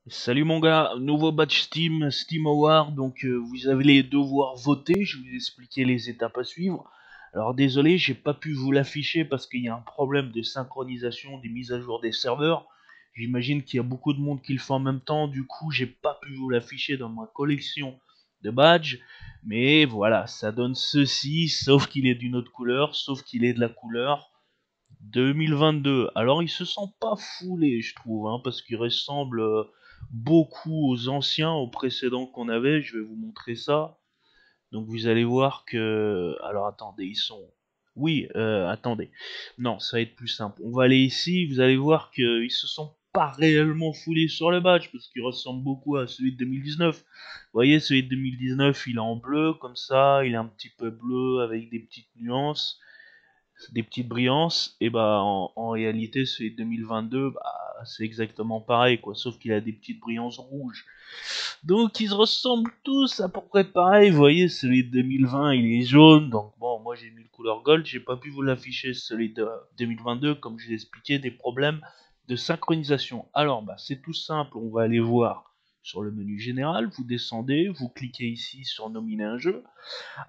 Salut mon gars, nouveau badge Steam, Steam Award, donc vous allez devoir voter, je vais vous expliquer les étapes à suivre. Alors désolé, j'ai pas pu vous l'afficher parce qu'il y a un problème de synchronisation des mises à jour des serveurs. J'imagine qu'il y a beaucoup de monde qui le fait en même temps, du coup j'ai pas pu vous l'afficher dans ma collection de badges. Mais voilà, ça donne ceci, sauf qu'il est d'une autre couleur, sauf qu'il est de la couleur 2022. Alors ils se sont pas foulés, je trouve, hein, parce qu'ils ressemblent beaucoup aux anciens, aux précédents qu'on avait. Je vais vous montrer ça. Donc vous allez voir que... Alors attendez, ils sont... Oui, attendez. Non, ça va être plus simple. On va aller ici, vous allez voir qu'ils se sont pas réellement foulés sur le badge, parce qu'il ressemble beaucoup à celui de 2019. Vous voyez, celui de 2019, il est en bleu, comme ça, il est un petit peu bleu, avec des petites nuances des petites brillances, et bah en réalité celui de 2022, bah, c'est exactement pareil quoi, sauf qu'il a des petites brillances rouges. Donc ils se ressemblent tous à peu près pareil, vous voyez celui de 2020 il est jaune, donc bon moi j'ai mis le couleur gold, j'ai pas pu vous l'afficher celui de 2022 comme je l'ai expliqué, des problèmes de synchronisation. Alors bah c'est tout simple, on va aller voir sur le menu général, vous descendez, vous cliquez ici sur nominer un jeu.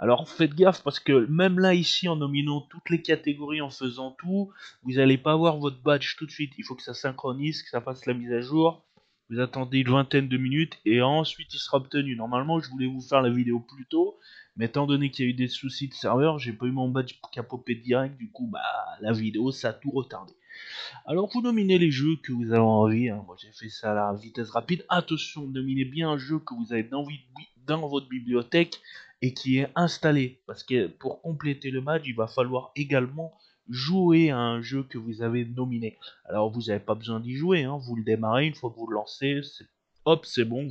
Alors faites gaffe parce que même là ici en nominant toutes les catégories en faisant tout, vous n'allez pas avoir votre badge tout de suite. Il faut que ça synchronise, que ça fasse la mise à jour. Vous attendez une vingtaine de minutes et ensuite il sera obtenu. Normalement je voulais vous faire la vidéo plus tôt, mais étant donné qu'il y a eu des soucis de serveur, j'ai pas eu mon badge qui a popé direct, du coup bah la vidéo ça a tout retardé. Alors vous nominez les jeux que vous avez envie, hein. Moi j'ai fait ça à la vitesse rapide. Attention, nominez bien un jeu que vous avez dans votre bibliothèque et qui est installé. Parce que pour compléter le match, il va falloir également jouer à un jeu que vous avez nominé. Alors vous n'avez pas besoin d'y jouer, hein. Vous le démarrez, une fois que vous le lancez, hop c'est bon,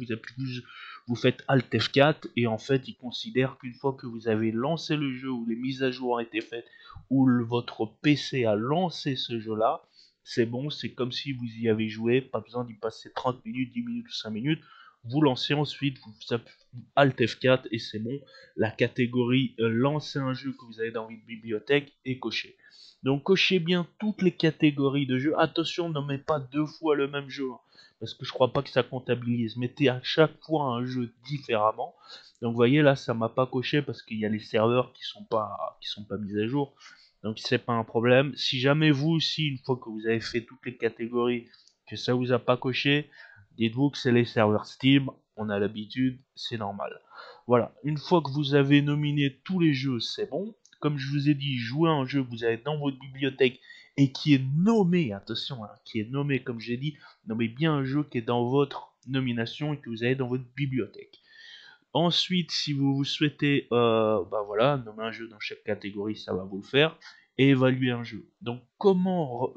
vous faites Alt F4 et en fait il considère qu'une fois que vous avez lancé le jeu ou les mises à jour ont été faites ou votre PC a lancé ce jeu là, c'est bon, c'est comme si vous y avez joué, pas besoin d'y passer 30 minutes, 10 minutes ou 5 minutes. Vous lancez ensuite, vous appuyez Alt F4 et c'est bon. La catégorie lancer un jeu que vous avez dans votre bibliothèque est cochée. Donc cochez bien toutes les catégories de jeux. Attention, ne mettez pas deux fois le même jeu, hein, parce que je crois pas que ça comptabilise. Mettez à chaque fois un jeu différemment. Donc vous voyez là, ça m'a pas coché parce qu'il y a les serveurs qui sont pas mis à jour. Donc c'est pas un problème. Si jamais vous aussi, une fois que vous avez fait toutes les catégories, que ça vous a pas coché, dites-vous que c'est les serveurs Steam, on a l'habitude, c'est normal. Voilà, une fois que vous avez nominé tous les jeux, c'est bon. Comme je vous ai dit, jouez à un jeu que vous avez dans votre bibliothèque et qui est nommé, attention, hein, qui est nommé, comme j'ai dit, nommez bien un jeu qui est dans votre nomination et que vous avez dans votre bibliothèque. Ensuite, si vous souhaitez, bah voilà, nommer un jeu dans chaque catégorie, ça va vous le faire. Et évaluer un jeu. Donc, comment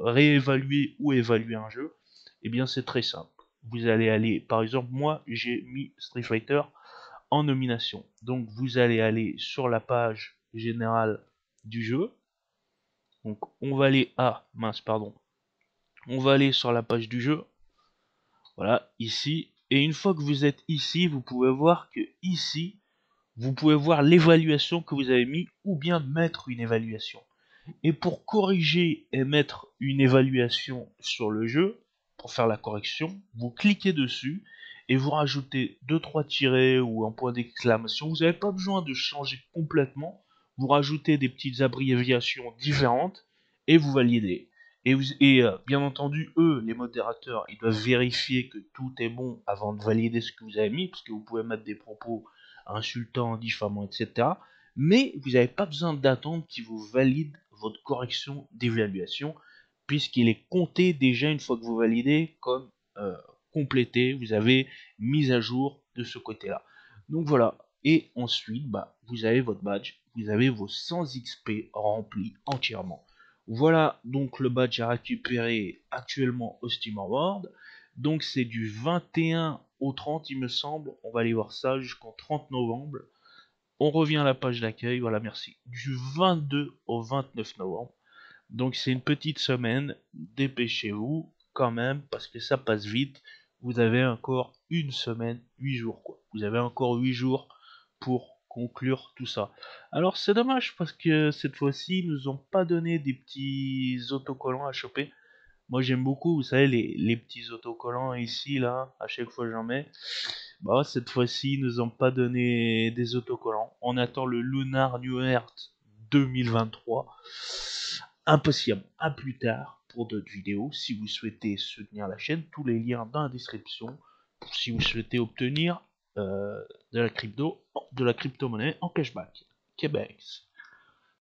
réévaluer ou évaluer un jeu? Eh bien, c'est très simple. Vous allez aller, par exemple, moi, j'ai mis Street Fighter en nomination. Donc, vous allez aller sur la page générale du jeu. Donc, on va aller, mince, pardon. On va aller sur la page du jeu. Voilà, ici. Et une fois que vous êtes ici, vous pouvez voir que ici, vous pouvez voir l'évaluation que vous avez mis ou bien mettre une évaluation. Et pour corriger et mettre une évaluation sur le jeu, pour faire la correction, vous cliquez dessus et vous rajoutez deux trois tirets ou un point d'exclamation. Vous n'avez pas besoin de changer complètement. Vous rajoutez des petites abréviations différentes et vous validez. Bien entendu, eux, les modérateurs, ils doivent vérifier que tout est bon avant de valider ce que vous avez mis, parce que vous pouvez mettre des propos insultants, diffamants, etc. Mais vous n'avez pas besoin d'attendre qu'ils vous valident votre correction d'évaluation, puisqu'il est compté déjà une fois que vous validez comme complété, vous avez mis à jour de ce côté-là. Donc voilà, et ensuite, bah, vous avez votre badge, vous avez vos 100 XP remplis entièrement. Voilà donc le badge à récupérer actuellement au Steam Award. Donc c'est du 21 au 30 il me semble, on va aller voir ça jusqu'au 30 novembre. On revient à la page d'accueil, voilà merci. Du 22 au 29 novembre. Donc c'est une petite semaine, dépêchez-vous quand même parce que ça passe vite. Vous avez encore une semaine, 8 jours quoi. Vous avez encore 8 jours pour conclure tout ça. Alors c'est dommage parce que cette fois-ci ils nous ont pas donné des petits autocollants à choper. Moi j'aime beaucoup, vous savez, les petits autocollants ici, là, à chaque fois que j'en mets. Bah cette fois-ci, ils nous ont pas donné des autocollants. On attend le Lunar New Earth 2023. Impossible, à plus tard pour d'autres vidéos. Si vous souhaitez soutenir la chaîne, tous les liens dans la description. Si vous souhaitez obtenir de la crypto-monnaie en cashback. Québec.